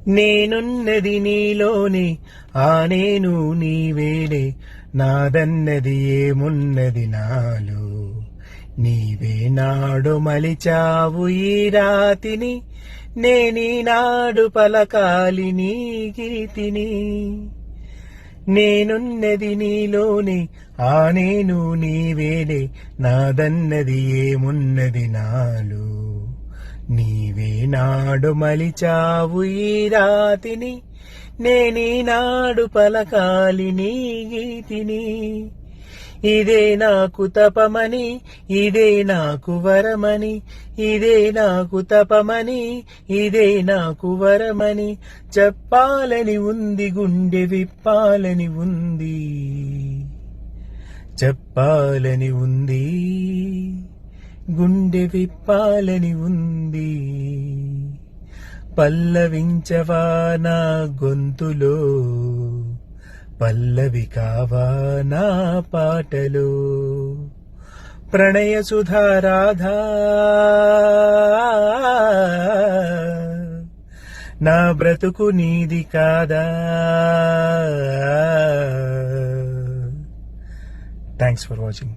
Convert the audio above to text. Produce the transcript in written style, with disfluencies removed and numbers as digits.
నేనున్నది నీలోనే, ఆ నేను నీవేలే, నాదన్నది ఏమున్నది నాలో. నీవే నాడు మలిచావు ఈ రాతిని, నేనీనాడు పలకాలి నీ గీతిని. నేనున్నది నీలోనే, ఆ నేను నీవేలే, నాదన్నది ఏమున్నది నాలో. నీవే నాడు మలిచావు ఈ రాతిని, నేనీనాడు పలకాలి నీ గీతిని. ఇదే నాకు తపమని, ఇదే నాకు వరమని, ఇదే నాకు తపమని, ఇదే నాకు వరమని చెప్పాలని ఉంది, గుండె విప్పాలని ఉంది, చెప్పాలని ఉంది, గుండె విప్పాలని ఉంది. పల్లవించవా నా గొంతులో, పల్లవి కావా నా పాటలో. ప్రణయ సుధారాధా నా బ్రతుకు నీది కాదా. Thanks for watching.